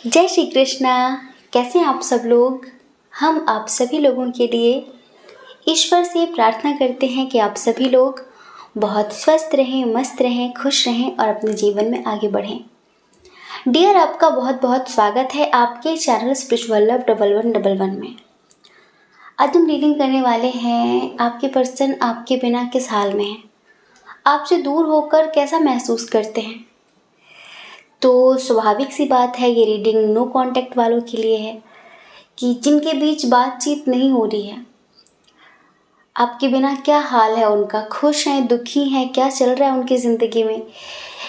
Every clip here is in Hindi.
जय श्री कृष्णा। कैसे हैं आप सब लोग। हम आप सभी लोगों के लिए ईश्वर से प्रार्थना करते हैं कि आप सभी लोग बहुत स्वस्थ रहें, मस्त रहें, खुश रहें और अपने जीवन में आगे बढ़ें। डियर, आपका बहुत बहुत स्वागत है आपके चैनल स्पिरिचुअल लव 1111 में। आज हम रीडिंग करने वाले हैं आपके पर्सन आपके बिना किस हाल में है, आपसे दूर होकर कैसा महसूस करते हैं। तो स्वाभाविक सी बात है, ये रीडिंग नो कांटेक्ट वालों के लिए है कि जिनके बीच बातचीत नहीं हो रही है। आपके बिना क्या हाल है उनका, खुश हैं, दुखी हैं, क्या चल रहा है उनकी ज़िंदगी में,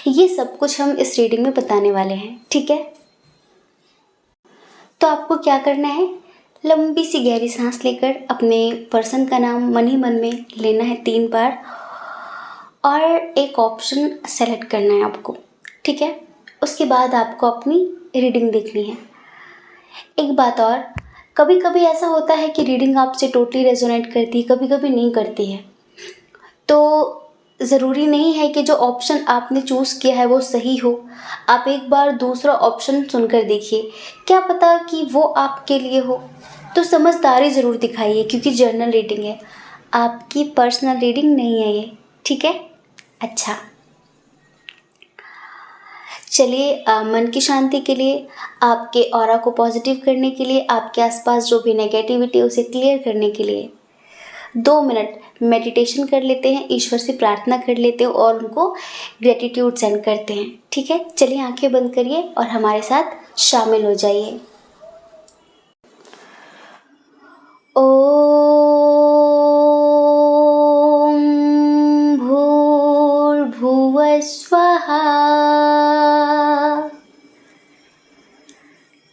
ये सब कुछ हम इस रीडिंग में बताने वाले हैं। ठीक है, तो आपको क्या करना है, लंबी सी गहरी सांस लेकर अपने पर्सन का नाम मन ही मन में लेना है 3 बार और एक ऑप्शन सेलेक्ट करना है आपको। ठीक है, उसके बाद आपको अपनी रीडिंग देखनी है। एक बात और, कभी कभी ऐसा होता है कि रीडिंग आपसे टोटली रेजोनेट करती है, कभी कभी नहीं करती है। तो ज़रूरी नहीं है कि जो ऑप्शन आपने चूज़ किया है वो सही हो। आप एक बार दूसरा ऑप्शन सुनकर देखिए, क्या पता कि वो आपके लिए हो। तो समझदारी ज़रूर दिखाइए, क्योंकि जर्नल रीडिंग है, आपकी पर्सनल रीडिंग नहीं है ये। ठीक है, अच्छा चलिए, मन की शांति के लिए, आपके ऑरा को पॉजिटिव करने के लिए, आपके आसपास जो भी नेगेटिविटी है उसे क्लियर करने के लिए 2 मिनट मेडिटेशन कर लेते हैं, ईश्वर से प्रार्थना कर लेते हैं और उनको ग्रेटिट्यूड सेंड करते हैं। ठीक है, चलिए आंखें बंद करिए और हमारे साथ शामिल हो जाइए। ओम भूर्भुवः स्वः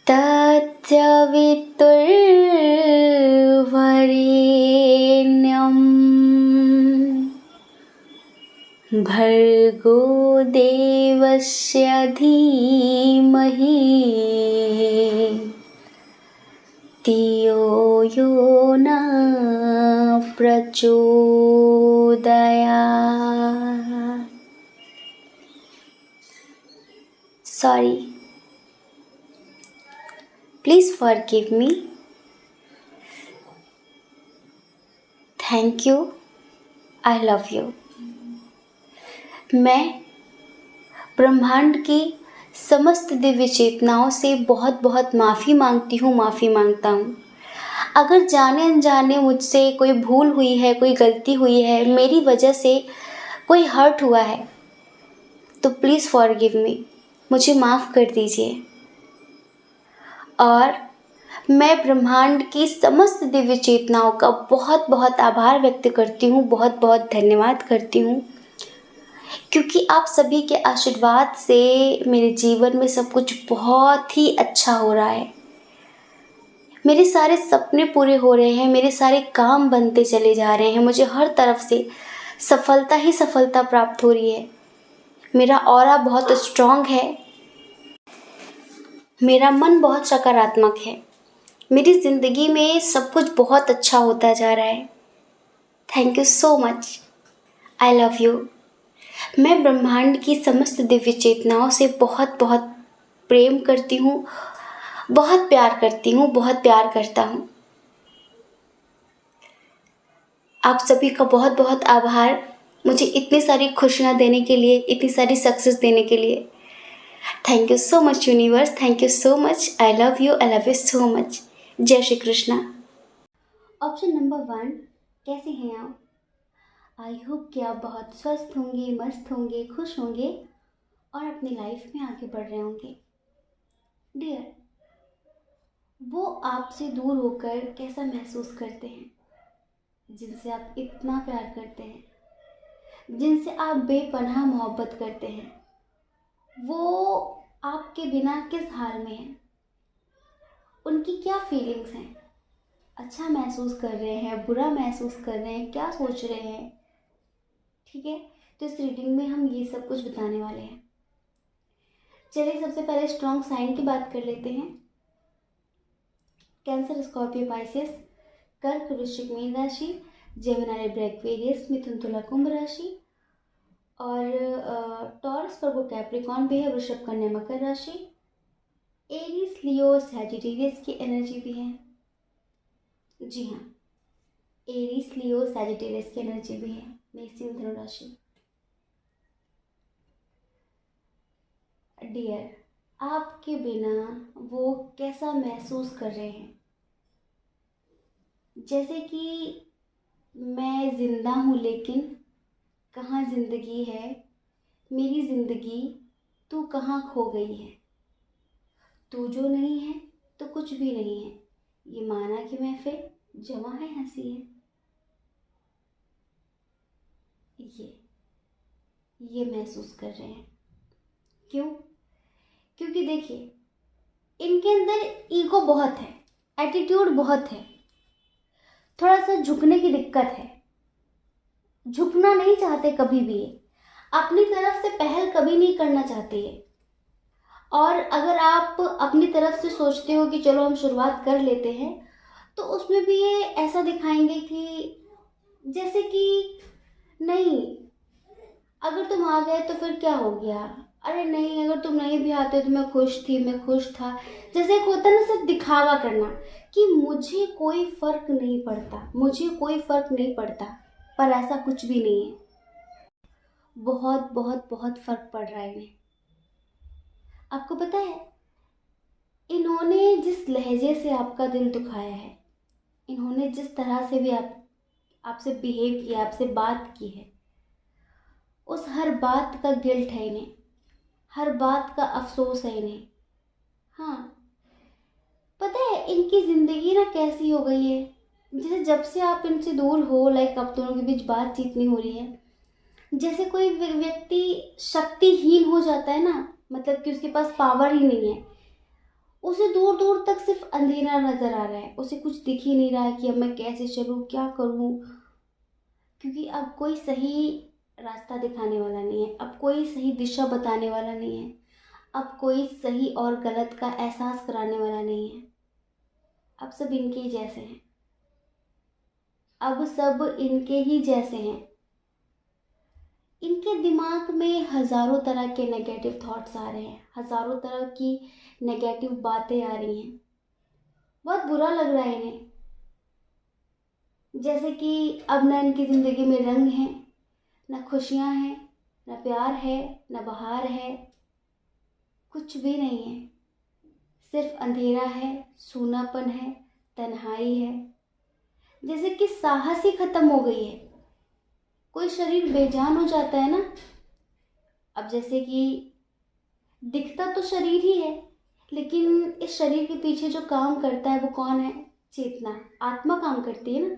तत्सवितुर्वरेण्यं भर्गो देवस्य धीमहि धियो यो न प्रचोदयात्। Sorry, please forgive me. Thank you, I love you. मैं ब्रह्मांड की समस्त दिव्य चेतनाओं से बहुत बहुत माफ़ी मांगता हूँ। अगर जाने अनजाने मुझसे कोई भूल हुई है, कोई गलती हुई है, मेरी वजह से कोई हर्ट हुआ है, तो प्लीज़ फॉरगिव मी, मुझे माफ़ कर दीजिए। और मैं ब्रह्मांड की समस्त दिव्य चेतनाओं का बहुत बहुत आभार व्यक्त करती हूँ, बहुत बहुत धन्यवाद करती हूँ, क्योंकि आप सभी के आशीर्वाद से मेरे जीवन में सब कुछ बहुत ही अच्छा हो रहा है। मेरे सारे सपने पूरे हो रहे हैं, मेरे सारे काम बनते चले जा रहे हैं, मुझे हर तरफ से सफलता ही सफलता प्राप्त हो रही है। मेरा ऑरा बहुत स्ट्रांग है, मेरा मन बहुत सकारात्मक है, मेरी ज़िंदगी में सब कुछ बहुत अच्छा होता जा रहा है। Thank you so much, I love you. मैं ब्रह्मांड की समस्त दिव्य चेतनाओं से बहुत बहुत प्रेम करती हूँ, बहुत प्यार करती हूँ, बहुत प्यार करता हूँ। आप सभी का बहुत बहुत आभार, मुझे इतनी सारी खुशियाँ देने के लिए, इतनी सारी सक्सेस देने के लिए। Thank you so much universe, thank you so much, I love you so much. जय श्री कृष्णा। ऑप्शन नंबर 1, कैसे हैं आप। आई होप कि आप बहुत स्वस्थ होंगे, मस्त होंगे, खुश होंगे और अपनी लाइफ में आगे बढ़ रहे होंगे। डियर, वो आपसे दूर होकर कैसा महसूस करते हैं, जिनसे आप इतना प्यार करते हैं, जिनसे आप बेपनाह मोहब्बत करते हैं, वो आपके बिना किस हाल में हैं, उनकी क्या फीलिंग्स हैं, अच्छा महसूस कर रहे हैं, बुरा महसूस कर रहे हैं, क्या सोच रहे हैं। ठीक है, तो इस रीडिंग में हम ये सब कुछ बताने वाले हैं। चलिए सबसे पहले स्ट्रॉन्ग साइन की बात कर लेते हैं। कैंसर, स्कॉर्पियो, पाइसेस, कर्क, वृश्चिक, मीन राशि, जेमिनी, एक्वेरियस, मिथुन, तुला, कुंभ राशि और टॉरस, वर्गो, कैप्रिकॉर्न भी है, वृषभ, कन्या, मकर राशि एरीज, लियो, सैजिटेरियस की एनर्जी भी है। जी हाँ, एरीज, लियो, सैजिटेरियस की एनर्जी भी है मेष सिंह धनु राशि। डियर, आपके बिना वो कैसा महसूस कर रहे हैं, जैसे कि मैं जिंदा हूँ लेकिन कहाँ जिंदगी है, मेरी जिंदगी तू कहाँ खो गई है, तू जो नहीं है तो कुछ भी नहीं है, ये माना कि महफिल जमा है हंसी है। ये महसूस कर रहे हैं। क्यों? क्योंकि देखिए, इनके अंदर ईगो बहुत है, एटीट्यूड बहुत है, थोड़ा सा झुकने की दिक्कत है, झुकना नहीं चाहते कभी भी, अपनी तरफ से पहल कभी नहीं करना चाहते ये। और अगर आप अपनी तरफ से सोचते हो कि चलो हम शुरुआत कर लेते हैं, तो उसमें भी ये ऐसा दिखाएंगे कि जैसे कि नहीं, अगर तुम आ गए तो फिर क्या हो गया, अरे नहीं, अगर तुम नहीं भी आते तो मैं खुश थी, मैं खुश था। जैसे एक होता है ना, सिर्फ दिखावा करना कि मुझे कोई फर्क नहीं पड़ता, मुझे कोई फर्क नहीं पड़ता, पर ऐसा कुछ भी नहीं है। बहुत बहुत बहुत फर्क पड़ रहा है इन्हें। आपको पता है, इन्होंने जिस लहजे से आपका दिल दुखाया है, इन्होंने जिस तरह से भी आपसे बिहेव किया, आपसे बात की है, उस हर बात का गिल्ट है इन्हें, हर बात का अफसोस है इन्हें। हाँ, पता है इनकी जिंदगी ना कैसी हो गई है, जैसे जब से आप इनसे दूर हो, लाइक आप दोनों के बीच बातचीत नहीं हो रही है, जैसे कोई व्यक्ति शक्तिहीन हो जाता है ना, मतलब कि उसके पास पावर ही नहीं है, उसे दूर दूर तक सिर्फ अंधेरा नजर आ रहा है, उसे कुछ दिख ही नहीं रहा है कि अब मैं कैसे चलूँ, क्या करूँ, क्योंकि अब कोई सही रास्ता दिखाने वाला नहीं है, अब कोई सही दिशा बताने वाला नहीं है, अब कोई सही और गलत का एहसास कराने वाला नहीं है। अब सब इनके ही जैसे हैं, अब सब इनके ही जैसे हैं। इनके दिमाग में हजारों तरह के नेगेटिव थॉट्स आ रहे हैं, हजारों तरह की नेगेटिव बातें आ रही हैं, बहुत बुरा लग रहा है इन्हें। जैसे कि अब ना इनकी ज़िंदगी में रंग है, ना खुशियाँ हैं, ना प्यार है, ना बहार है, कुछ भी नहीं है, सिर्फ अंधेरा है, सूनापन है, तन्हाई है, जैसे कि साहस ही खत्म हो गई है। कोई शरीर बेजान हो जाता है ना, अब जैसे कि दिखता तो शरीर ही है, लेकिन इस शरीर के पीछे जो काम करता है वो कौन है? चेतना, आत्मा काम करती है ना,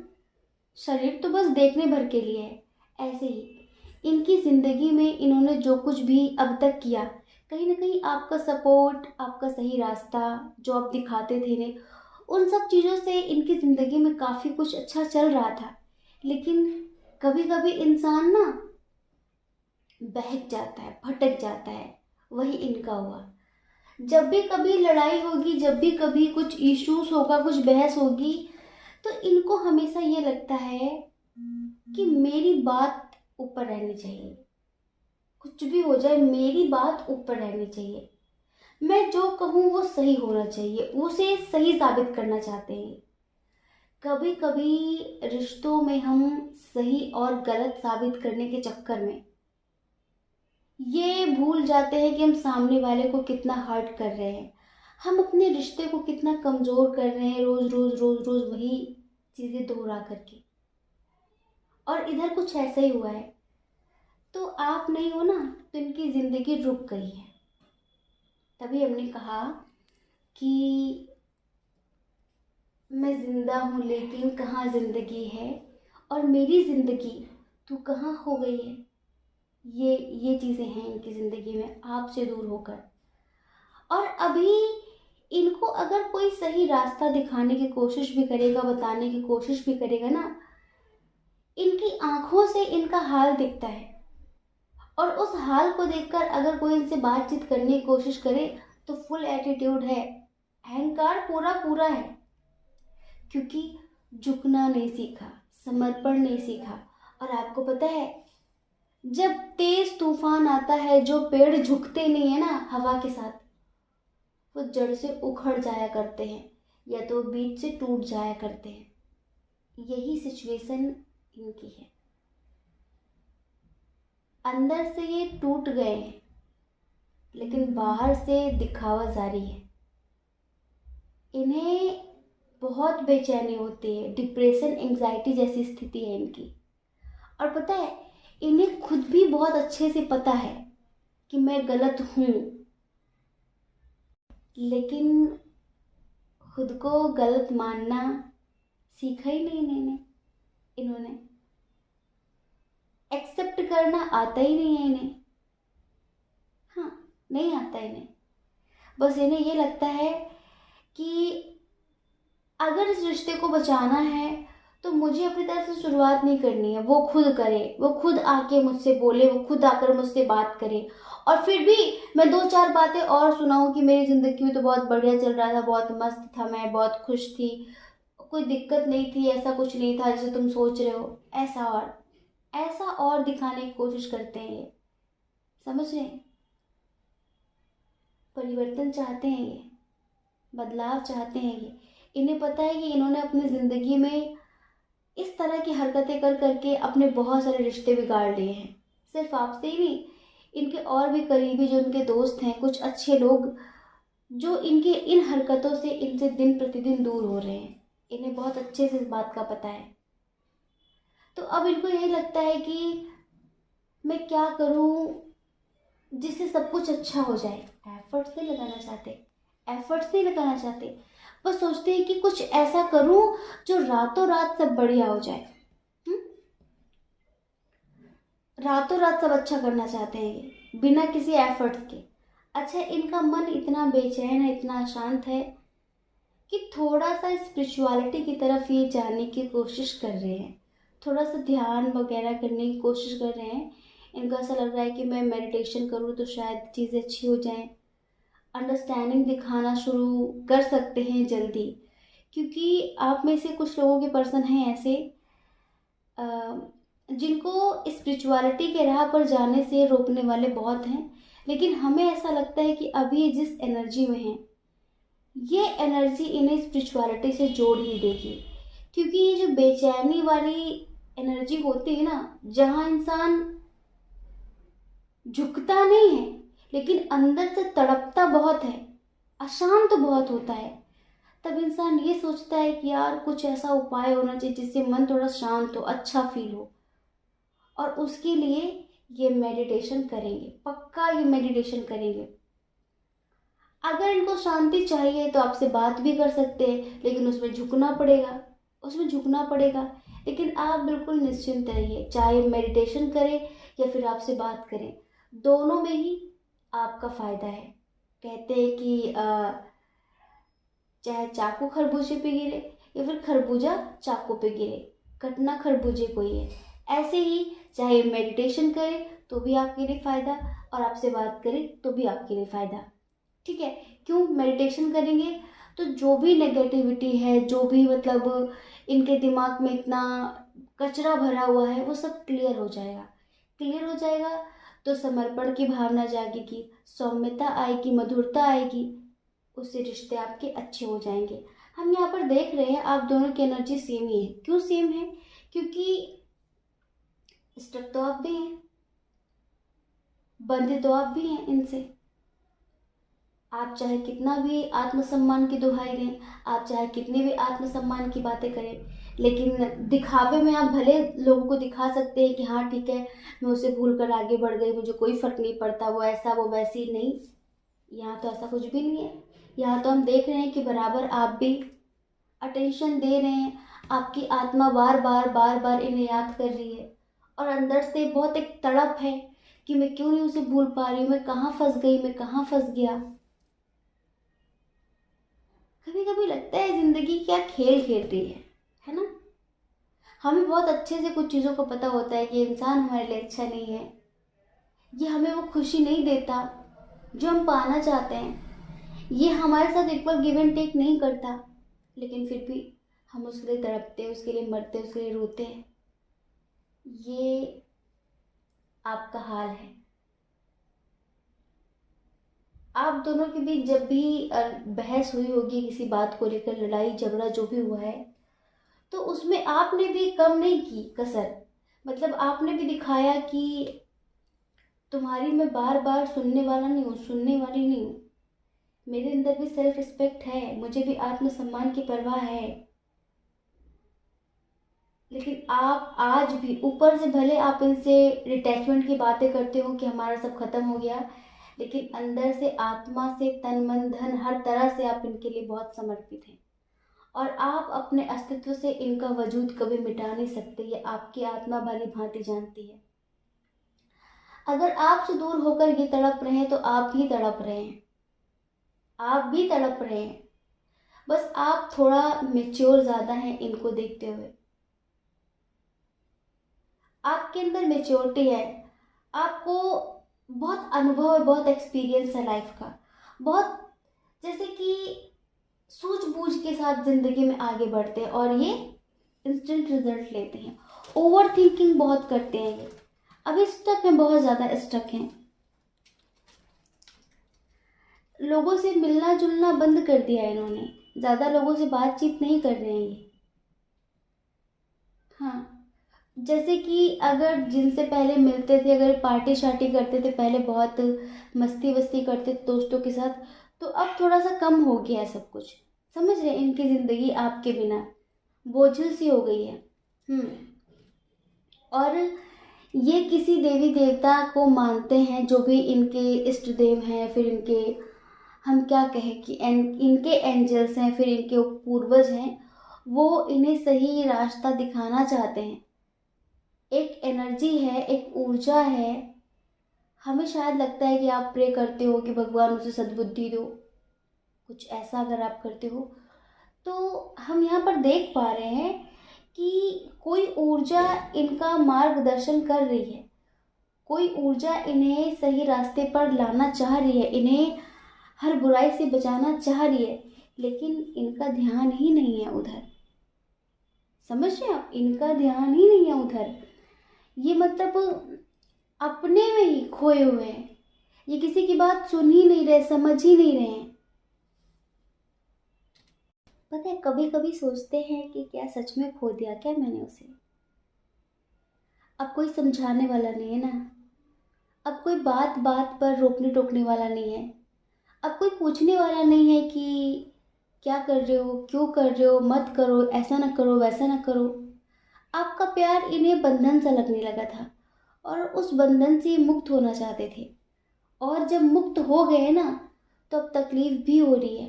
शरीर तो बस देखने भर के लिए है। ऐसे ही इनकी ज़िंदगी में इन्होंने जो कुछ भी अब तक किया, कहीं ना कहीं आपका सपोर्ट, आपका सही रास्ता जो आप दिखाते थे इन्हें, उन सब चीज़ों से इनकी ज़िंदगी में काफ़ी कुछ अच्छा चल रहा था। लेकिन कभी कभी इंसान ना बहक जाता है, भटक जाता है, वही इनका हुआ। जब भी कभी लड़ाई होगी, जब भी कभी कुछ इश्यूज होगा, कुछ बहस होगी, तो इनको हमेशा ये लगता है कि मेरी बात ऊपर रहनी चाहिए, कुछ भी हो जाए मेरी बात ऊपर रहनी चाहिए, मैं जो कहूँ वो सही होना चाहिए, उसे सही साबित करना चाहते हैं। कभी कभी रिश्तों में हम सही और गलत साबित करने के चक्कर में ये भूल जाते हैं कि हम सामने वाले को कितना हर्ट कर रहे हैं, हम अपने रिश्ते को कितना कमज़ोर कर रहे हैं, रोज़ रोज़ रोज़ रोज़ वही चीज़ें दोहरा करके। और इधर कुछ ऐसा ही हुआ है, तो आप नहीं हो ना, तो इनकी ज़िंदगी रुक गई है। तभी हमने कहा कि मैं ज़िंदा हूँ लेकिन कहाँ ज़िंदगी है, और मेरी ज़िंदगी तू कहाँ खो गई है। ये चीज़ें हैं इनकी ज़िंदगी में आपसे दूर होकर। और अभी इनको अगर कोई सही रास्ता दिखाने की कोशिश भी करेगा, बताने की कोशिश भी करेगा ना, इनकी आंखों से इनका हाल दिखता है, और उस हाल को देखकर अगर कोई इनसे बातचीत करने की कोशिश करे तो फुल एटीट्यूड है, अहंकार पूरा पूरा है, क्योंकि झुकना नहीं सीखा, समर्पण नहीं सीखा। और आपको पता है, जब तेज तूफान आता है, जो पेड़ झुकते नहीं है ना हवा के साथ, वो जड़ से उखड़ जाया करते हैं या तो बीच से टूट जाया करते हैं। यही सिचुएशन इनकी है। अंदर से ये टूट गए हैं लेकिन बाहर से दिखावा जारी है। इन्हें बहुत बेचैनी होती है, डिप्रेशन एंजाइटी जैसी स्थिति है इनकी। और पता है, इन्हें खुद भी बहुत अच्छे से पता है कि मैं गलत हूं, लेकिन खुद को गलत मानना सीखा ही नहीं इन्होंने। एक्सेप्ट करना आता ही नहीं है इन्हें। हाँ, नहीं आता इन्हें। बस इन्हें ये लगता है कि अगर इस रिश्ते को बचाना है तो मुझे अपनी तरफ से शुरुआत नहीं करनी है, वो खुद करे, वो खुद आके मुझसे बोले, वो खुद आकर मुझसे बात करे। और फिर भी मैं दो चार बातें और सुनाऊं कि मेरी ज़िंदगी में तो बहुत बढ़िया चल रहा था, बहुत मस्त था, मैं बहुत खुश थी, कोई दिक्कत नहीं थी, ऐसा कुछ नहीं था जैसे तुम सोच रहे हो। ऐसा और दिखाने की कोशिश करते हैं ये। समझ रहे हैं? परिवर्तन चाहते हैं ये, बदलाव चाहते हैं ये। इन्हें पता है कि इन्होंने अपनी ज़िंदगी में इस तरह की हरकतें कर करके अपने बहुत सारे रिश्ते बिगाड़ लिए हैं। सिर्फ आपसे ही नहीं, इनके और भी करीबी जो इनके दोस्त हैं, कुछ अच्छे लोग जो इनके इन हरकतों से इनसे दिन प्रतिदिन दूर हो रहे हैं, इन्हें बहुत अच्छे से इस बात का पता है। तो अब इनको यही लगता है कि मैं क्या करूं जिससे सब कुछ अच्छा हो जाए। एफर्ट्स नहीं लगाना चाहते, बस सोचते हैं कि कुछ ऐसा करूं जो रातों रात सब बढ़िया हो जाए। रातों रात सब अच्छा करना चाहते हैं ये, बिना किसी एफर्ट्स के। अच्छा, इनका मन इतना बेचैन है, इतना अशांत है कि थोड़ा सा स्पिरिचुअलिटी की तरफ ये जाने की कोशिश कर रहे हैं, थोड़ा सा ध्यान वगैरह करने की कोशिश कर रहे हैं। इनको ऐसा लग रहा है कि मैं मेडिटेशन करूँ तो शायद चीज़ें अच्छी हो जाएं, अंडरस्टैंडिंग दिखाना शुरू कर सकते हैं जल्दी। क्योंकि आप में से कुछ लोगों के पर्सन हैं ऐसे जिनको स्पिरिचुअलिटी के राह पर जाने से रोकने वाले बहुत हैं, लेकिन हमें ऐसा लगता है कि अभी जिस एनर्जी में हैं, ये एनर्जी इन्हें स्पिरिचुअलिटी से जोड़ ही देगी। क्योंकि ये जो बेचैनी वाली एनर्जी होती है ना, जहाँ इंसान झुकता नहीं है लेकिन अंदर से तड़पता बहुत है, अशांत बहुत होता है, तब इंसान ये सोचता है कि यार कुछ ऐसा उपाय होना चाहिए जिससे मन थोड़ा शांत हो, अच्छा फील हो। और उसके लिए ये मेडिटेशन करेंगे, पक्का ये मेडिटेशन करेंगे। अगर इनको शांति चाहिए तो आपसे बात भी कर सकते हैं, लेकिन उसमें झुकना पड़ेगा। लेकिन आप बिल्कुल निश्चिंत रहिए, चाहे मेडिटेशन करें या फिर आपसे बात करें, दोनों में ही आपका फायदा है। कहते हैं कि चाहे चाकू खरबूजे पे गिरे या फिर खरबूजा चाकू पे गिरे, कटना खरबूजे को ही है। ऐसे ही चाहे मेडिटेशन करें तो भी आपके लिए फ़ायदा, और आपसे बात करें तो भी आपके लिए फ़ायदा। ठीक है? क्यों मेडिटेशन करेंगे तो जो भी नेगेटिविटी है, जो भी मतलब इनके दिमाग में इतना कचरा भरा हुआ है, वो सब क्लियर हो जाएगा। तो समर्पण की भावना जागेगी, सौम्यता आएगी, मधुरता आएगी, उससे रिश्ते आपके अच्छे हो जाएंगे। हम यहाँ पर देख रहे हैं आप दोनों की एनर्जी सेम ही है। क्यों सेम है? क्योंकि स्टक तो आप भी हैं, बंधे तो आप भी हैं इनसे। आप चाहे कितना भी आत्मसम्मान की दुहाई दें, आप चाहे कितनी भी आत्मसम्मान की बातें करें, लेकिन दिखावे में आप भले लोगों को दिखा सकते हैं कि हाँ ठीक है, मैं उसे भूल कर आगे बढ़ गई, मुझे कोई फर्क नहीं पड़ता, वो ऐसा वो वैसी। नहीं, यहाँ तो ऐसा कुछ भी नहीं है। यहाँ तो हम देख रहे हैं कि बराबर आप भी अटेंशन दे रहे हैं। आपकी आत्मा बार बार बार बार इन्हें याद कर रही है, और अंदर से बहुत एक तड़प है कि मैं क्यों नहीं उसे भूल पा रही हूँ, मैं कहाँ फंस गई, मैं कहाँ फंस गया। कभी कभी लगता है जिंदगी क्या खेल खेल रही है ना? हमें बहुत अच्छे से कुछ चीज़ों को पता होता है कि इंसान हमारे लिए अच्छा नहीं है, ये हमें वो खुशी नहीं देता जो हम पाना चाहते हैं, ये हमारे साथ इक्वल गिव एंड टेक नहीं करता, लेकिन फिर भी हम उसके लिए तड़पते हैं, उसके लिए मरते हैं, उसके लिए रोते हैं। ये आपका हाल है। आप दोनों के बीच जब भी बहस हुई होगी किसी बात को लेकर, लड़ाई झगड़ा जो भी हुआ है, तो उसमें आपने भी कम नहीं की कसर। मतलब आपने भी दिखाया कि तुम्हारी मैं बार बार सुनने वाला नहीं हूँ, सुनने वाली नहीं हूँ। मेरे अंदर भी सेल्फ रिस्पेक्ट है, मुझे भी आत्मसम्मान की परवाह है। लेकिन आप आज भी ऊपर से भले आप इनसे डिटैचमेंट की बातें करते हो कि हमारा सब खत्म हो गया, लेकिन अंदर से, आत्मा से, तन मन धन हर तरह से आप इनके लिए बहुत समर्पित हैं। और आप अपने अस्तित्व से इनका वजूद कभी मिटा नहीं सकते, ये आपकी आत्मा भली भांति जानती है। अगर आपसे दूर होकर ये तड़प रहे हैं तो आप भी तड़प रहे हैं, आप भी तड़प रहे हैं। बस आप थोड़ा मेच्योर ज़्यादा हैं इनको देखते हुए। आपके अंदर मेच्योरिटी है, आपको बहुत अनुभव है, बहुत एक्सपीरियंस है लाइफ का, बहुत, जैसे कि सूझबूझ के साथ ज़िंदगी में आगे बढ़ते हैं और ये इंस्टेंट रिजल्ट लेते हैं। ओवर थिंकिंग बहुत करते हैं ये, अभी स्टक हैं, बहुत ज़्यादा स्टक हैं। लोगों से मिलना जुलना बंद कर दिया है इन्होंने, ज़्यादा लोगों से बातचीत नहीं कर रहे हैं ये। हाँ, जैसे कि अगर जिनसे पहले मिलते थे, अगर पार्टी शार्टी करते थे पहले, बहुत मस्ती वस्ती करते थे दोस्तों के साथ, तो अब थोड़ा सा कम हो गया है सब कुछ। समझ रहे हैं, इनकी ज़िंदगी आपके बिना बोझिल सी हो गई है। हम्म। और ये किसी देवी देवता को मानते हैं, जो भी इनके इष्ट देव हैं, फिर इनके, हम क्या कहें कि इनके एंजल्स हैं, फिर इनके पूर्वज हैं, वो इन्हें सही रास्ता दिखाना चाहते हैं। एक एनर्जी है, एक ऊर्जा है। हमें शायद लगता है कि आप प्रे करते हो कि भगवान उसे सद्बुद्धि दो, कुछ ऐसा अगर आप करते हो, तो हम यहाँ पर देख पा रहे हैं कि कोई ऊर्जा इनका मार्गदर्शन कर रही है, कोई ऊर्जा इन्हें सही रास्ते पर लाना चाह रही है, इन्हें हर बुराई से बचाना चाह रही है, लेकिन इनका ध्यान ही नहीं है उधर। समझ रहे हैं आप, इनका ध्यान ही नहीं है उधर। ये मतलब अपने में ही खोए हुए हैं, ये किसी की बात सुन ही नहीं रहे, समझ ही नहीं रहे हैं। पता है, कभी कभी सोचते हैं कि क्या सच में खो दिया क्या मैंने उसे। अब कोई समझाने वाला नहीं है ना, अब कोई बात बात पर रोकने टोकने वाला नहीं है, अब कोई पूछने वाला नहीं है कि क्या कर रहे हो, क्यों कर रहे हो, मत करो, ऐसा ना करो, वैसा ना करो। आपका प्यार इन्हें बंधन सा लगने लगा था, और उस बंधन से मुक्त होना चाहते थे। और जब मुक्त हो गए ना, तो अब तकलीफ भी हो रही है।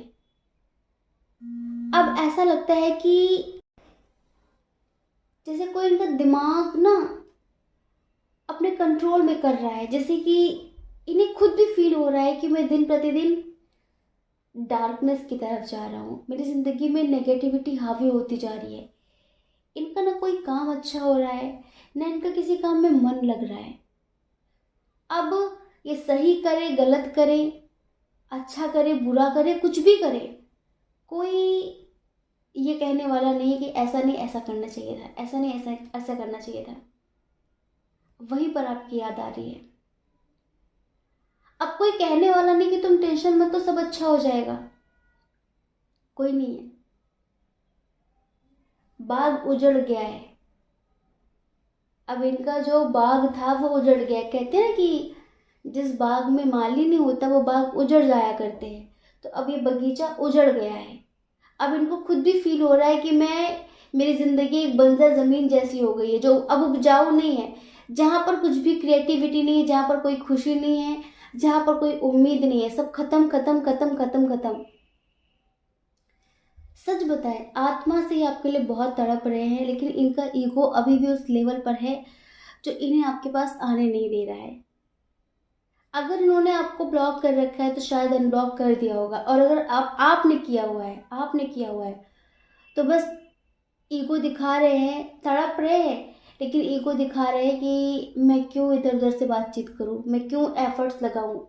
अब ऐसा लगता है कि जैसे कोई इनका दिमाग ना अपने कंट्रोल में कर रहा है, जैसे कि इन्हें खुद भी फील हो रहा है कि मैं दिन प्रतिदिन डार्कनेस की तरफ जा रहा हूँ, मेरी ज़िंदगी में नेगेटिविटी हावी होती जा रही है। इनका ना कोई काम अच्छा हो रहा है, ना इनका किसी काम में मन लग रहा है। अब ये सही करे गलत करे, अच्छा करे बुरा करे, कुछ भी करे, कोई ये कहने वाला नहीं कि ऐसा नहीं ऐसा करना चाहिए था, ऐसा नहीं ऐसा ऐसा करना चाहिए था। वहीं पर आपकी याद आ रही है। अब कोई कहने वाला नहीं कि तुम टेंशन मत, तो सब अच्छा हो जाएगा, कोई नहीं है। बाग उजड़ गया है, अब इनका जो बाग था वो उजड़ गया। कहते हैं कि जिस बाग में माली नहीं होता वो बाग उजड़ जाया करते हैं, तो अब ये बगीचा उजड़ गया है। अब इनको खुद भी फील हो रहा है कि मैं, मेरी ज़िंदगी एक बंजर ज़मीन जैसी हो गई है, जो अब उपजाऊ नहीं है, जहाँ पर कुछ भी क्रिएटिविटी नहीं है, जहाँ पर कोई खुशी नहीं है, जहाँ पर कोई उम्मीद नहीं है, सब खत्म खत्म खत्म खत्म खत्म। सच बताएं, आत्मा से ही आपके लिए बहुत तड़प रहे हैं, लेकिन इनका ईगो अभी भी उस लेवल पर है जो इन्हें आपके पास आने नहीं दे रहा है। अगर इन्होंने आपको ब्लॉक कर रखा है तो शायद अनब्लॉक कर दिया होगा, और अगर आपने किया हुआ है, आपने किया हुआ है, तो बस ईगो दिखा रहे हैं, तड़प रहे हैं, लेकिन ईगो दिखा रहे हैं कि मैं क्यों इधर उधर से बातचीत करूं, मैं क्यों एफर्ट्स लगाऊं,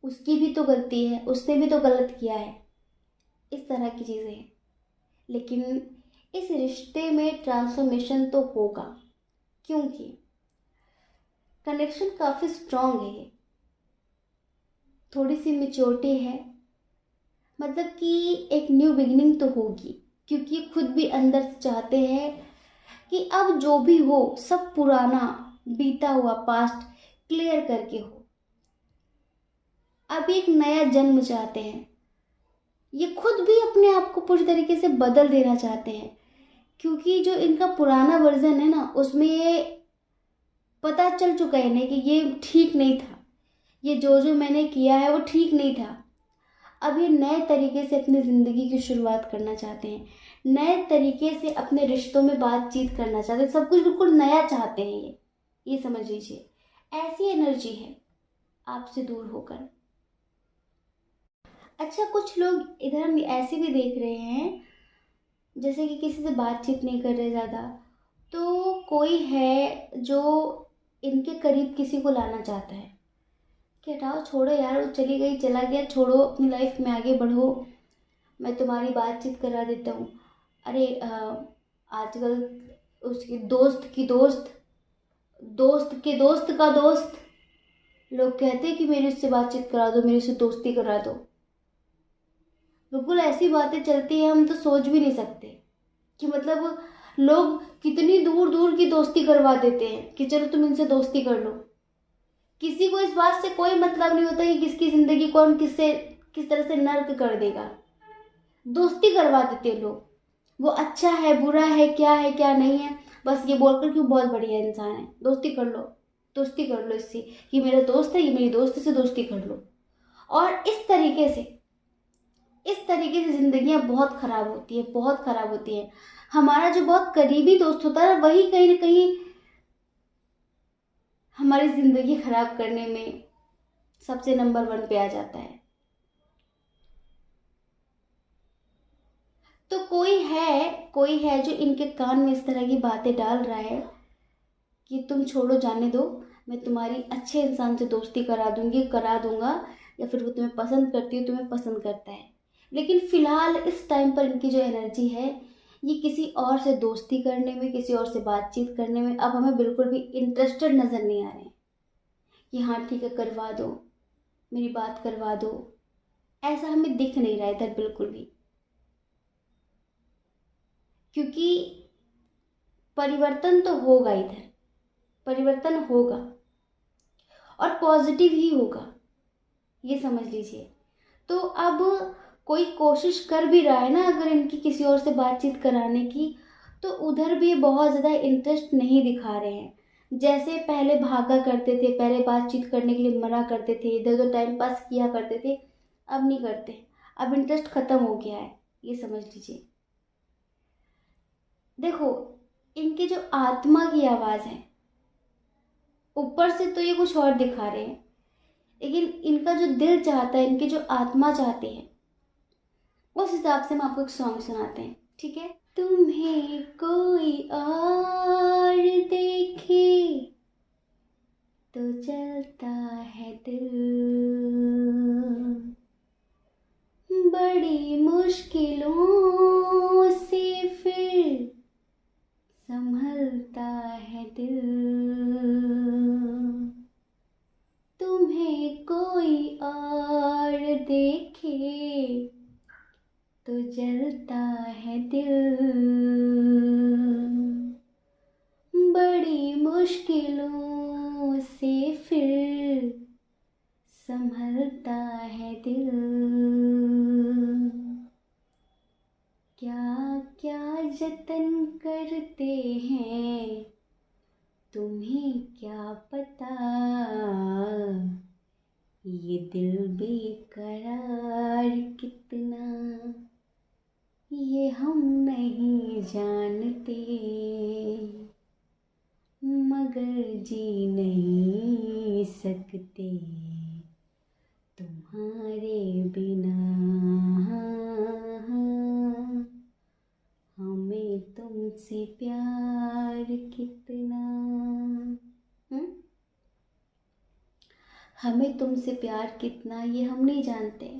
उसकी भी तो गलती है, उसने भी तो गलत किया है। इस तरह की चीज़ें हैं। लेकिन इस रिश्ते में ट्रांसफॉर्मेशन तो होगा, क्योंकि कनेक्शन काफ़ी स्ट्रांग है ये। थोड़ी सी मेच्योरिटी है, मतलब कि एक न्यू बिगिनिंग तो होगी, क्योंकि ये खुद भी अंदर से चाहते हैं कि अब जो भी हो सब पुराना बीता हुआ पास्ट क्लियर करके हो। अब एक नया जन्म चाहते हैं, ये खुद भी अपने आप को पूरी तरीके से बदल देना चाहते हैं, क्योंकि जो इनका पुराना वर्जन है ना, उसमें ये पता चल चुका है ना कि ये ठीक नहीं था, ये जो मैंने किया है वो ठीक नहीं था। अब ये नए तरीके से अपनी ज़िंदगी की शुरुआत करना चाहते हैं, नए तरीके से अपने रिश्तों में बातचीत करना चाहते हैं, सब कुछ बिल्कुल नया चाहते हैं ये समझ लीजिए। ऐसी एनर्जी है आपसे दूर होकर। अच्छा, कुछ लोग इधर हम ऐसे भी देख रहे हैं, जैसे कि किसी से बातचीत नहीं कर रहे ज़्यादा, तो कोई है जो इनके करीब किसी को लाना चाहता है कि हटाओ छोड़ो यार, वो चली गई चला गया, छोड़ो, अपनी लाइफ में आगे बढ़ो, मैं तुम्हारी बातचीत करा देता हूँ। अरे आजकल उसकी दोस्त की दोस्त, दोस्त के दोस्त का दोस्त, लोग कहते हैं कि मेरे उससे बातचीत करा दो, मेरे से दोस्ती करा दो। बिल्कुल ऐसी बातें चलती है, हम तो सोच भी नहीं सकते कि मतलब लोग कितनी दूर दूर की दोस्ती करवा देते हैं कि चलो तुम इनसे दोस्ती कर लो। किसी को इस बात से कोई मतलब नहीं होता कि किसकी जिंदगी कौन किससे किस तरह से नर्क कर देगा, दोस्ती करवा देते हैं लोग। वो अच्छा है बुरा है क्या नहीं है, बस ये बोलकर कि वो बहुत बढ़िया इंसान है, दोस्ती कर लो, दोस्ती कर लो इससे, ये मेरा दोस्त है, ये मेरी दोस्त से दोस्ती कर लो। और इस तरीके से जिंदगियां बहुत खराब होती है, बहुत खराब होती है। हमारा जो बहुत करीबी दोस्त होता है वही कहीं ना कहीं हमारी जिंदगी खराब करने में सबसे नंबर 1 पे आ जाता है। तो कोई है जो इनके कान में इस तरह की बातें डाल रहा है कि तुम छोड़ो, जाने दो, मैं तुम्हारी अच्छे इंसान से दोस्ती करा दूंगा, या फिर वो तुम्हें पसंद करती है, तुम्हें पसंद करता है। लेकिन फिलहाल इस टाइम पर इनकी जो एनर्जी है, ये किसी और से दोस्ती करने में, किसी और से बातचीत करने में अब हमें बिल्कुल भी इंटरेस्टेड नज़र नहीं आ रहे हैं कि हाँ ठीक है करवा दो, मेरी बात करवा दो। ऐसा हमें दिख नहीं रहा है इधर बिल्कुल भी, क्योंकि परिवर्तन तो होगा इधर, परिवर्तन होगा और पॉजिटिव ही होगा, ये समझ लीजिए। तो अब कोई कोशिश कर भी रहा है ना अगर इनकी किसी और से बातचीत कराने की, तो उधर भी बहुत ज़्यादा इंटरेस्ट नहीं दिखा रहे हैं। जैसे पहले भागा करते थे, पहले बातचीत करने के लिए मना करते थे, इधर उधर टाइम पास किया करते थे, अब नहीं करते, अब इंटरेस्ट ख़त्म हो गया है, ये समझ लीजिए। देखो, इनकी जो आत्मा की आवाज़ है, ऊपर से तो ये कुछ और दिखा रहे हैं, लेकिन इनका जो दिल चाहता है, इनकी जो आत्मा चाहती है, उस हिसाब से हम आपको एक सॉन्ग सुनाते हैं, ठीक है। तुम्हें कोई और देखे तो जलता है दिल, बड़ी मुश्किलों से फिर संभलता है दिल। तुम्हें कोई और देखे तो जलता है दिल, बड़ी मुश्किलों से फिर संभलता है दिल। क्या क्या जतन करते हैं तुम्हें क्या पता, ये दिल बेकरार कितना ये हम नहीं जानते, मगर जी नहीं सकते तुम्हारे बिना, हमें तुमसे प्यार कितना, हमें तुमसे प्यार कितना ये हम नहीं जानते,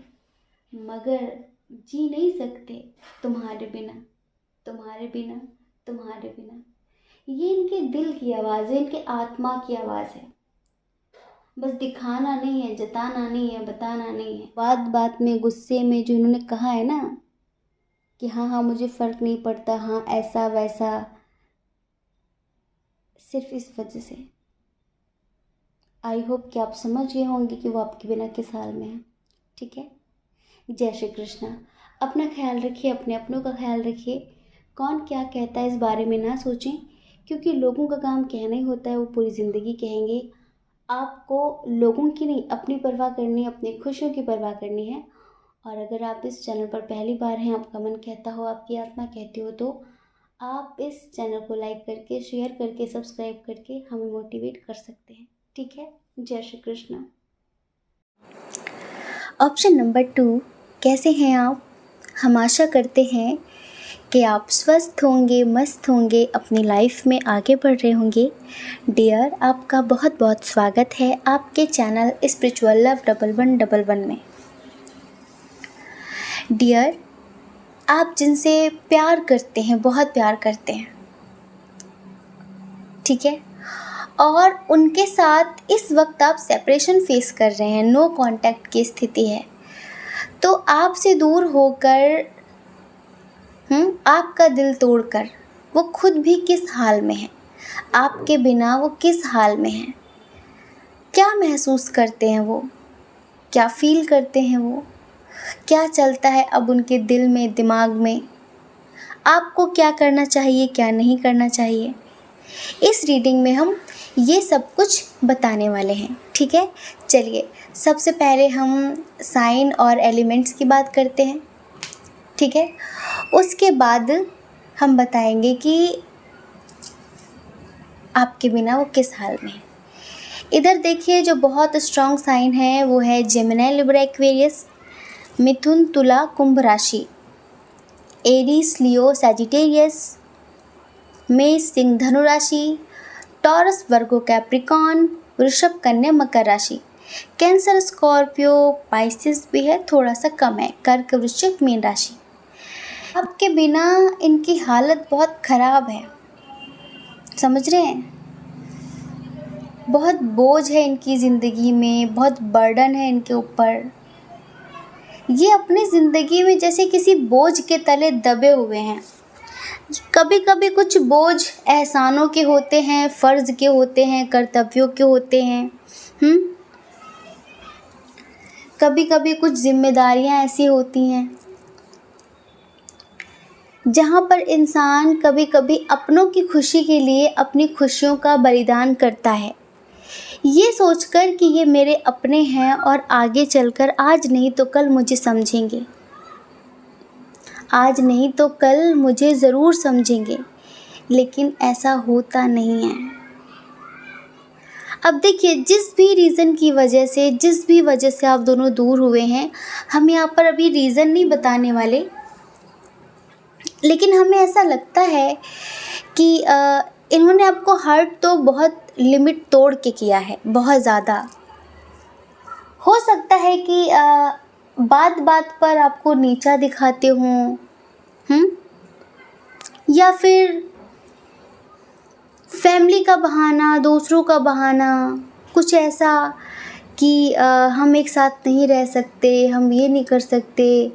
मगर जी नहीं सकते तुम्हारे बिना, तुम्हारे बिना, तुम्हारे बिना। ये इनके दिल की आवाज़ है, इनके आत्मा की आवाज़ है। बस दिखाना नहीं है, जताना नहीं है, बताना नहीं है। बात बात में, गुस्से में जो इन्होंने कहा है ना कि हाँ हाँ मुझे फ़र्क नहीं पड़ता, हाँ ऐसा वैसा, सिर्फ इस वजह से। आई होप कि आप समझ गए होंगे कि वो आपके बिना किस हाल में है। ठीक है। जय श्री कृष्णा। अपना ख्याल रखिए, अपने अपनों का ख्याल रखिए। कौन क्या कहता है इस बारे में ना सोचें, क्योंकि लोगों का काम कहना ही होता है, वो पूरी ज़िंदगी कहेंगे। आपको लोगों की नहीं, अपनी परवाह करनी है, अपनी खुशियों की परवाह करनी है। और अगर आप इस चैनल पर पहली बार हैं, आपका मन कहता हो, आपकी आत्मा कहती हो, तो आप इस चैनल को लाइक करके, शेयर करके, सब्सक्राइब करके हमें मोटिवेट कर सकते हैं। ठीक है। जय श्री कृष्ण। ऑप्शन नंबर 2, कैसे हैं आप? हम आशा करते हैं कि आप स्वस्थ होंगे, मस्त होंगे, अपनी लाइफ में आगे बढ़ रहे होंगे। डियर, आपका बहुत बहुत स्वागत है आपके चैनल स्पिरिचुअल लव 1111 में। डियर, आप जिनसे प्यार करते हैं, बहुत प्यार करते हैं, ठीक है, और उनके साथ इस वक्त आप सेपरेशन फेस कर रहे हैं, नो कांटेक्ट की स्थिति है, तो आपसे दूर होकर आपका दिल तोड़कर वो खुद भी किस हाल में है, आपके बिना वो किस हाल में है, क्या महसूस करते हैं वो, क्या फील करते हैं वो, क्या चलता है अब उनके दिल में, दिमाग में, आपको क्या करना चाहिए, क्या नहीं करना चाहिए। इस रीडिंग में हम ये सब कुछ बताने वाले हैं। ठीक है। चलिए, सबसे पहले हम साइन और एलिमेंट्स की बात करते हैं। ठीक है। उसके बाद हम बताएंगे कि आपके बिना वो किस हाल में है। इधर देखिए, जो बहुत स्ट्रॉन्ग साइन है वो है जेमिनी, लिब्रा, एक्वेरियस, मिथुन, तुला, कुंभ राशि, एरीज, लियो, सैजिटेरियस, मेष, सिंह, धनु राशि, टॉरस, वर्गो, कैप्रिकॉन, वृषभ, कन्या, मकर राशि, कैंसर, स्कॉर्पियो, पाइसिस भी है, थोड़ा सा कम है, कर्क, वृश्चिक, मीन राशि। आपके बिना इनकी हालत बहुत ख़राब है, समझ रहे हैं? बहुत बोझ है इनकी ज़िंदगी में, बहुत बर्डन है इनके ऊपर। ये अपनी ज़िंदगी में जैसे किसी बोझ के तले दबे हुए हैं। कभी कभी कुछ बोझ एहसानों के होते हैं, फ़र्ज़ के होते हैं, कर्तव्यों के होते हैं। कभी कभी कुछ जिम्मेदारियां ऐसी होती हैं जहाँ पर इंसान कभी कभी अपनों की खुशी के लिए अपनी खुशियों का बलिदान करता है, ये सोचकर कि ये मेरे अपने हैं और आगे चलकर आज नहीं तो कल मुझे समझेंगे, आज नहीं तो कल मुझे ज़रूर समझेंगे। लेकिन ऐसा होता नहीं है। अब देखिए, जिस भी रीज़न की वजह से, जिस भी वजह से आप दोनों दूर हुए हैं, हम यहाँ पर अभी रीज़न नहीं बताने वाले, लेकिन हमें ऐसा लगता है कि इन्होंने आपको हर्ट तो बहुत लिमिट तोड़ के किया है, बहुत ज़्यादा। हो सकता है कि बात बात पर आपको नीचा दिखाते हों, या फिर फैमिली का बहाना, दूसरों का बहाना, कुछ ऐसा कि हम एक साथ नहीं रह सकते, हम ये नहीं कर सकते,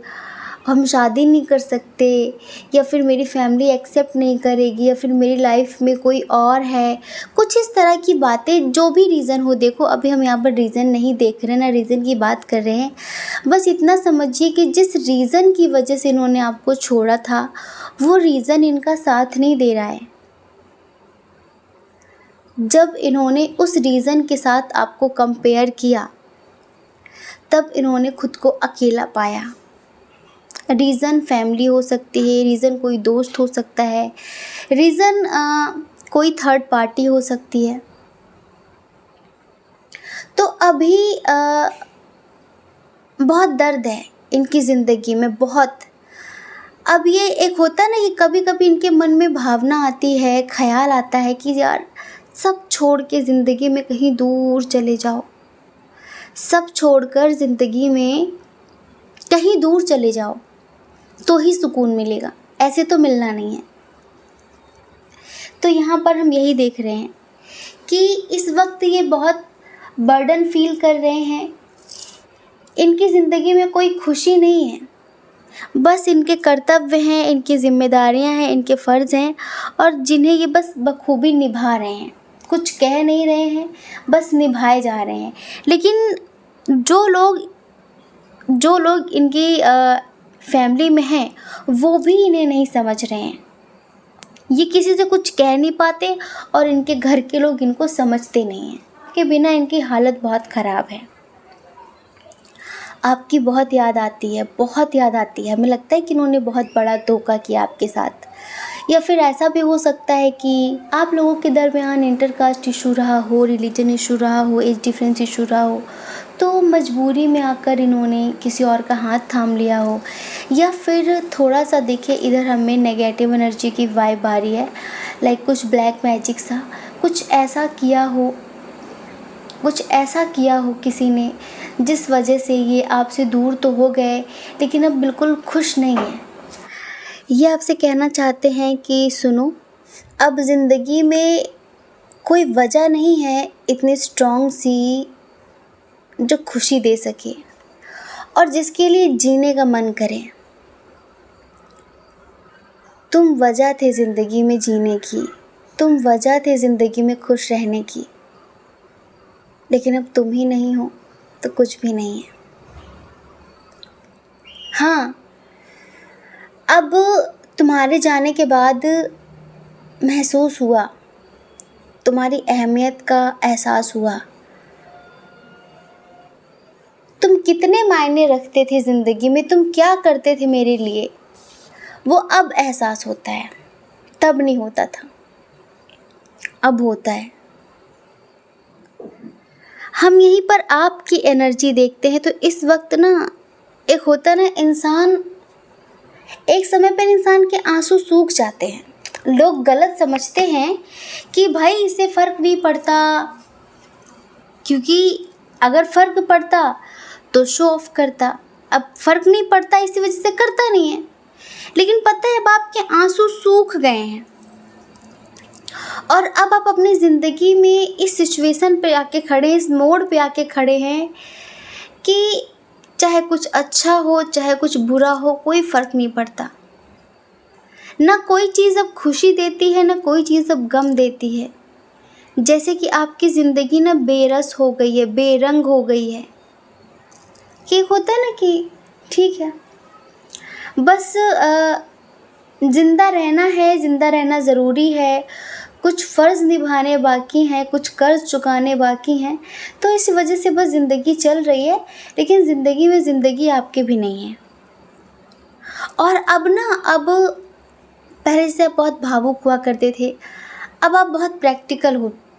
हम शादी नहीं कर सकते, या फिर मेरी फैमिली एक्सेप्ट नहीं करेगी, या फिर मेरी लाइफ में कोई और है, कुछ इस तरह की बातें, जो भी रीज़न हो। देखो, अभी हम यहाँ पर रीज़न नहीं देख रहे, ना रीज़न की बात कर रहे हैं। बस इतना समझिए कि जिस रीज़न की वजह से इन्होंने आपको छोड़ा था, वो रीज़न इनका साथ नहीं दे रहा है। जब इन्होंने उस रीज़न के साथ आपको कंपेयर किया, तब इन्होंने खुद को अकेला पाया। रीज़न फैमिली हो सकती है, रीज़न कोई दोस्त हो सकता है, रीज़न कोई थर्ड पार्टी हो सकती है। तो अभी बहुत दर्द है इनकी ज़िंदगी में, बहुत। अब ये एक होता ना कि कभी कभी इनके मन में भावना आती है, ख्याल आता है कि यार सब छोड़ के ज़िंदगी में कहीं दूर चले जाओ, सब छोड़कर ज़िंदगी में कहीं दूर चले जाओ तो ही सुकून मिलेगा, ऐसे तो मिलना नहीं है। तो यहाँ पर हम यही देख रहे हैं कि इस वक्त ये बहुत बर्डन फील कर रहे हैं। इनकी ज़िंदगी में कोई खुशी नहीं है, बस इनके कर्तव्य हैं, इनकी जिम्मेदारियां हैं, इनके फ़र्ज़ हैं और जिन्हें ये बस बखूबी निभा रहे हैं। कुछ कह नहीं रहे हैं, बस निभाए जा रहे हैं। लेकिन जो लोग इनकी फैमिली में हैं वो भी इन्हें नहीं समझ रहे हैं। ये किसी से कुछ कह नहीं पाते और इनके घर के लोग इनको समझते नहीं हैं। के बिना इनकी हालत बहुत ख़राब है। आपकी बहुत याद आती है, बहुत याद आती है। हमें लगता है कि इन्होंने बहुत बड़ा धोखा किया आपके साथ, या फिर ऐसा भी हो सकता है कि आप लोगों के दरमियान इंटरकास्ट इशू रहा हो, रिलीजन इशू रहा हो, एज डिफरेंस इशू रहा हो, तो मजबूरी में आकर इन्होंने किसी और का हाथ थाम लिया हो, या फिर थोड़ा सा देखिए इधर हमें नेगेटिव एनर्जी की वाइब आ रही है, लाइक कुछ ब्लैक मैजिक सा कुछ ऐसा किया हो किसी ने, जिस वजह से ये आपसे दूर तो हो गए लेकिन अब बिल्कुल खुश नहीं है। ये आपसे कहना चाहते हैं कि सुनो, अब ज़िंदगी में कोई वजह नहीं है इतनी स्ट्रॉन्ग सी जो खुशी दे सके और जिसके लिए जीने का मन करे। तुम वजह थे ज़िंदगी में जीने की, तुम वजह थे ज़िंदगी में खुश रहने की, लेकिन अब तुम ही नहीं हो तो कुछ भी नहीं है। हाँ, अब तुम्हारे जाने के बाद महसूस हुआ, तुम्हारी अहमियत का एहसास हुआ। तुम कितने मायने रखते थे ज़िंदगी में, तुम क्या करते थे मेरे लिए, वो अब एहसास होता है। तब नहीं होता था, अब होता है। हम यहीं पर आपकी एनर्जी देखते हैं तो इस वक्त ना, एक होता ना इंसान, एक समय पर इंसान के आंसू सूख जाते हैं। लोग गलत समझते हैं कि भाई इससे फ़र्क नहीं पड़ता, क्योंकि अगर फ़र्क पड़ता तो शो ऑफ करता, अब फ़र्क नहीं पड़ता इसी वजह से करता नहीं है। लेकिन पता है अब आपके आंसू सूख गए हैं और अब आप अपनी ज़िंदगी में इस सिचुएशन पे आके खड़े हैं, इस मोड़ पे आके खड़े हैं कि चाहे कुछ अच्छा हो चाहे कुछ बुरा हो, कोई फ़र्क नहीं पड़ता। ना कोई चीज़ अब खुशी देती है, ना कोई चीज़ अब गम देती है। जैसे कि आपकी ज़िंदगी ना बेरस हो गई है, बेरंग हो गई है। कि होता है ना कि ठीक है, बस ज़िंदा रहना है, ज़िंदा रहना ज़रूरी है, कुछ फ़र्ज़ निभाने बाकी हैं, कुछ कर्ज़ चुकाने बाकी हैं, तो इस वजह से बस ज़िंदगी चल रही है। लेकिन ज़िंदगी में ज़िंदगी आपके भी नहीं है। और अब पहले से आप बहुत भावुक हुआ करते थे, अब आप बहुत प्रैक्टिकल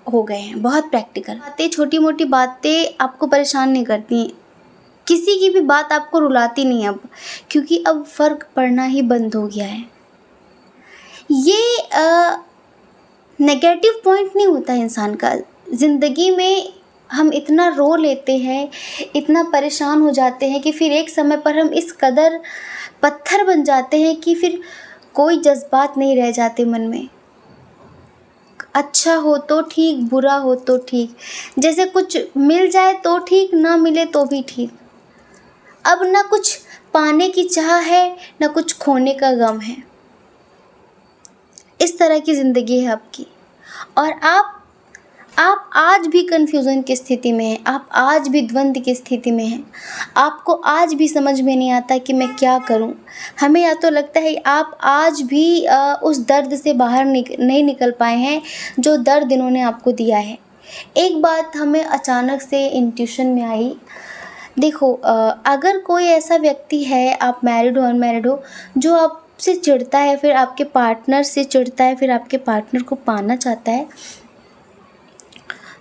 हो गए हैं, बहुत प्रैक्टिकल। बातें, छोटी मोटी बातें आपको परेशान नहीं करती, किसी की भी बात आपको रुलाती नहीं अब, क्योंकि अब फ़र्क पड़ना ही बंद हो गया है। ये नेगेटिव पॉइंट नहीं होता है इंसान का। ज़िंदगी में हम इतना रो लेते हैं, इतना परेशान हो जाते हैं कि फिर एक समय पर हम इस कदर पत्थर बन जाते हैं कि फिर कोई जज्बात नहीं रह जाते मन में। अच्छा हो तो ठीक, बुरा हो तो ठीक, जैसे कुछ मिल जाए तो ठीक, ना मिले तो भी ठीक। अब ना कुछ पाने की चाह है, ना कुछ खोने का गम है। इस तरह की ज़िंदगी है आपकी। और आप आज भी कन्फ्यूज़न की स्थिति में हैं, आप आज भी द्वंद्व की स्थिति में हैं। आपको आज भी समझ में नहीं आता कि मैं क्या करूं। हमें या तो लगता है आप आज भी उस दर्द से बाहर नहीं निकल पाए हैं जो दर्द इन्होंने आपको दिया है। एक बात हमें अचानक से इंट्यूशन में आई। देखो, अगर कोई ऐसा व्यक्ति है, आप मैरिड हो अनमैरिड हो, जो आपसे चिढ़ता है, फिर आपके पार्टनर से चिढ़ता है, फिर आपके पार्टनर को पाना चाहता है,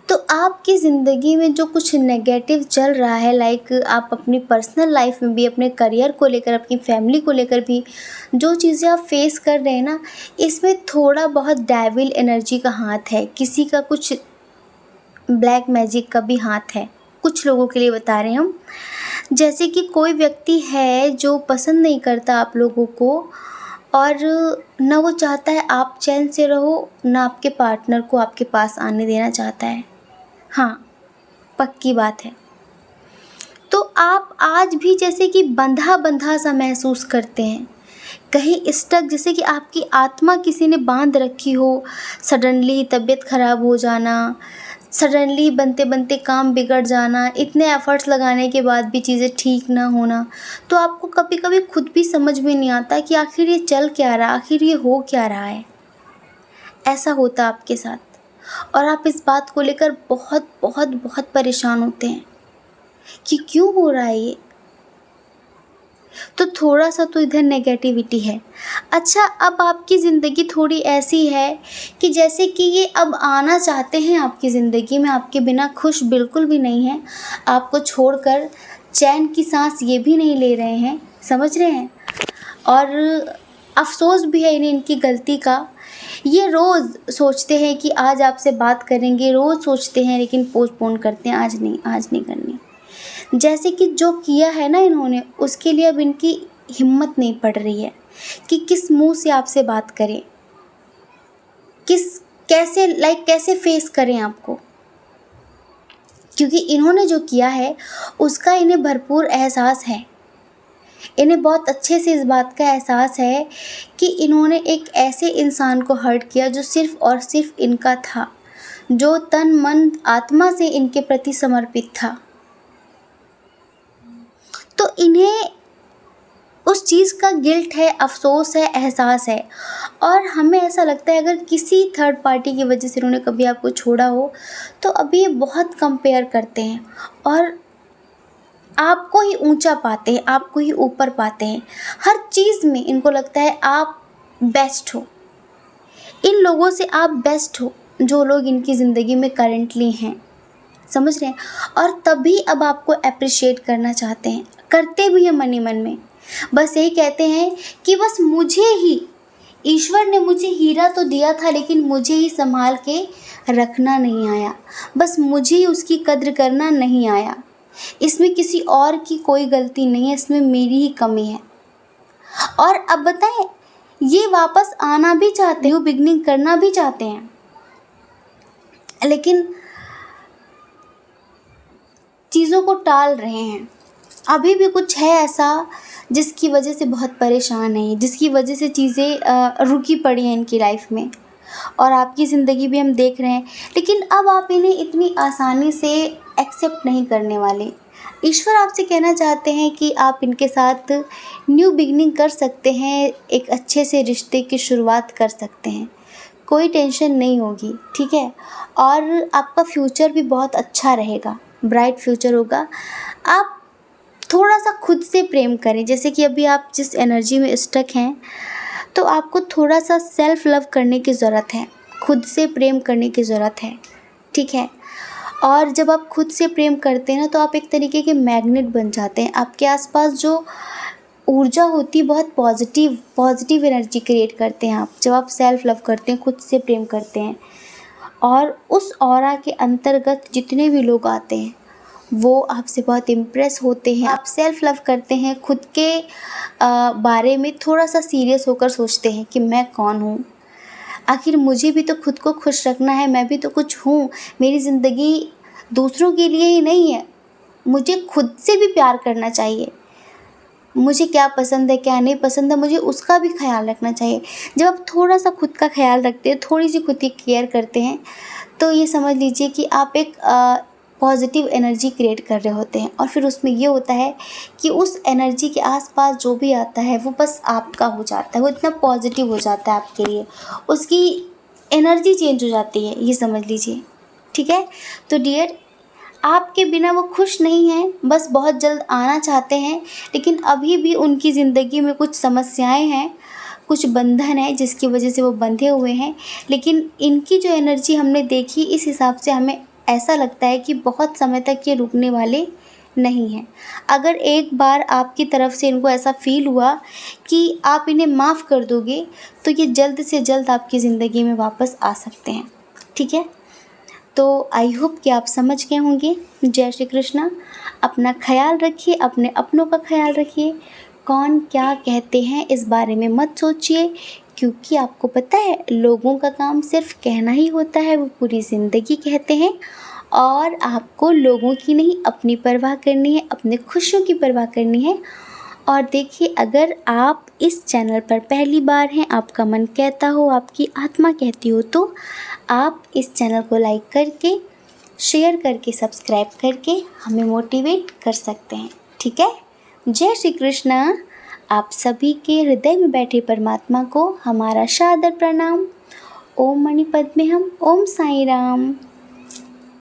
तो आपकी ज़िंदगी में जो कुछ नेगेटिव चल रहा है, लाइक आप अपनी पर्सनल लाइफ में भी, अपने करियर को लेकर, अपनी फैमिली को लेकर भी जो चीज़ें आप फेस कर रहे हैं ना, इसमें थोड़ा बहुत डेविल एनर्जी का हाथ है, किसी का कुछ ब्लैक मैजिक का भी हाथ है। कुछ लोगों के लिए बता रहे हैं हम। जैसे कि कोई व्यक्ति है जो पसंद नहीं करता आप लोगों को, और ना वो चाहता है आप चैन से रहो, ना आपके पार्टनर को आपके पास आने देना चाहता है। हाँ, पक्की बात है। तो आप आज भी जैसे कि बंधा बंधा सा महसूस करते हैं, कहीं स्टक, जैसे कि आपकी आत्मा किसी ने बांध रखी हो। सडनली तबीयत ख़राब हो जाना, सडनली बनते बनते काम बिगड़ जाना, इतने एफ़र्ट्स लगाने के बाद भी चीज़ें ठीक ना होना। तो आपको कभी कभी खुद भी समझ में नहीं आता कि आखिर ये चल क्या रहा, आखिर ये हो क्या रहा है। ऐसा होता आपके साथ और आप इस बात को लेकर बहुत बहुत बहुत परेशान होते हैं कि क्यों हो रहा है ये। तो थोड़ा सा तो इधर नेगेटिविटी है। अच्छा, अब आपकी ज़िंदगी थोड़ी ऐसी है कि जैसे कि ये अब आना चाहते हैं आपकी ज़िंदगी में, आपके बिना खुश बिल्कुल भी नहीं हैं, आपको छोड़कर चैन की सांस ये भी नहीं ले रहे हैं, समझ रहे हैं। और अफसोस भी है इन्हें इनकी गलती का। ये रोज़ सोचते हैं कि आज आपसे बात करेंगे, रोज़ सोचते हैं लेकिन पोस्टपोन करते हैं, आज नहीं करनी। जैसे कि जो किया है ना इन्होंने, उसके लिए अब इनकी हिम्मत नहीं पड़ रही है कि किस मुंह से आपसे बात करें, कैसे फेस करें आपको, क्योंकि इन्होंने जो किया है उसका इन्हें भरपूर एहसास है। इन्हें बहुत अच्छे से इस बात का एहसास है कि इन्होंने एक ऐसे इंसान को हर्ट किया जो सिर्फ़ और सिर्फ इनका था, जो तन मन आत्मा से इनके प्रति समर्पित था। तो इन्हें उस चीज़ का गिल्ट है, अफ़सोस है, एहसास है। और हमें ऐसा लगता है अगर किसी थर्ड पार्टी की वजह से इन्होंने कभी आपको छोड़ा हो तो अभी ये बहुत कंपेयर करते हैं और आपको ही ऊंचा पाते हैं, आपको ही ऊपर पाते हैं। हर चीज़ में इनको लगता है आप बेस्ट हो। इन लोगों से आप बेस्ट हो जो लोग इनकी ज़िंदगी में करंटली हैं, समझ रहे हैं। और तभी अब आपको अप्रिशिएट करना चाहते हैं, करते भी हैं मन ही मन में। बस यही कहते हैं कि बस मुझे ही, ईश्वर ने मुझे हीरा तो दिया था लेकिन मुझे ही संभाल के रखना नहीं आया, बस मुझे ही उसकी कद्र करना नहीं आया। इसमें किसी और की कोई गलती नहीं है, इसमें मेरी ही कमी है। और अब बताएं, ये वापस आना भी चाहते हैं, बिगनिंग करना भी चाहते हैं, लेकिन चीज़ों को टाल रहे हैं। अभी भी कुछ है ऐसा जिसकी वजह से बहुत परेशान है, जिसकी वजह से चीज़ें रुकी पड़ी हैं इनकी लाइफ में, और आपकी ज़िंदगी भी हम देख रहे हैं। लेकिन अब आप इन्हें इतनी आसानी से एक्सेप्ट नहीं करने वाले। ईश्वर आपसे कहना चाहते हैं कि आप इनके साथ न्यू बिगनिंग कर सकते हैं, एक अच्छे से रिश्ते की शुरुआत कर सकते हैं, कोई टेंशन नहीं होगी, ठीक है। और आपका फ्यूचर भी बहुत अच्छा रहेगा, ब्राइट फ्यूचर होगा। आप थोड़ा सा खुद से प्रेम करें, जैसे कि अभी आप जिस एनर्जी में स्टक हैं, तो आपको थोड़ा सा सेल्फ लव करने की ज़रूरत है, खुद से प्रेम करने की ज़रूरत है, ठीक है। और जब आप खुद से प्रेम करते हैं ना, तो आप एक तरीके के मैग्नेट बन जाते हैं। आपके आसपास जो ऊर्जा होती है बहुत पॉजिटिव एनर्जी क्रिएट करते हैं आप, जब आप सेल्फ लव करते हैं, खुद से प्रेम करते हैं। और उस ऑरा के अंतर्गत जितने भी लोग आते हैं वो आपसे बहुत इम्प्रेस होते हैं। आप सेल्फ लव करते हैं, खुद के बारे में थोड़ा सा सीरियस होकर सोचते हैं कि मैं कौन हूँ, आखिर मुझे भी तो खुद को खुश रखना है, मैं भी तो कुछ हूँ। मेरी ज़िंदगी दूसरों के लिए ही नहीं है, मुझे खुद से भी प्यार करना चाहिए। मुझे क्या पसंद है, क्या नहीं पसंद है, मुझे उसका भी ख्याल रखना चाहिए। जब आप थोड़ा सा खुद का ख्याल रखते हैं, थोड़ी सी खुद की केयर करते हैं, तो ये समझ लीजिए कि आप एक पॉजिटिव एनर्जी क्रिएट कर रहे होते हैं। और फिर उसमें ये होता है कि उस एनर्जी के आसपास जो भी आता है वो बस आपका हो जाता है, वो इतना पॉजिटिव हो जाता है आपके लिए, उसकी एनर्जी चेंज हो जाती है, ये समझ लीजिए, ठीक है। तो डियर, आपके बिना वो खुश नहीं हैं, बस बहुत जल्द आना चाहते हैं, लेकिन अभी भी उनकी ज़िंदगी में कुछ समस्याएं हैं, कुछ बंधन है जिसकी वजह से वो बंधे हुए हैं। लेकिन इनकी जो एनर्जी हमने देखी, इस हिसाब से हमें ऐसा लगता है कि बहुत समय तक ये रुकने वाले नहीं हैं। अगर एक बार आपकी तरफ से इनको ऐसा फ़ील हुआ कि आप इन्हें माफ़ कर दोगे, तो ये जल्द से जल्द आपकी ज़िंदगी में वापस आ सकते हैं, ठीक है। तो आई होप कि आप समझ गए होंगे। जय श्री कृष्णा। अपना ख्याल रखिए, अपने अपनों का ख्याल रखिए। कौन क्या कहते हैं इस बारे में मत सोचिए, क्योंकि आपको पता है लोगों का काम सिर्फ कहना ही होता है, वो पूरी ज़िंदगी कहते हैं और आपको लोगों की नहीं अपनी परवाह करनी है, अपने खुशियों की परवाह करनी है। और देखिए, अगर आप इस चैनल पर पहली बार हैं, आपका मन कहता हो, आपकी आत्मा कहती हो, तो आप इस चैनल को लाइक करके, शेयर करके, सब्सक्राइब करके हमें मोटिवेट कर सकते हैं। ठीक है। जय श्री कृष्ण। आप सभी के हृदय में बैठे परमात्मा को हमारा सादर प्रणाम। ओम मणि पद्मे हम। ओम साई राम।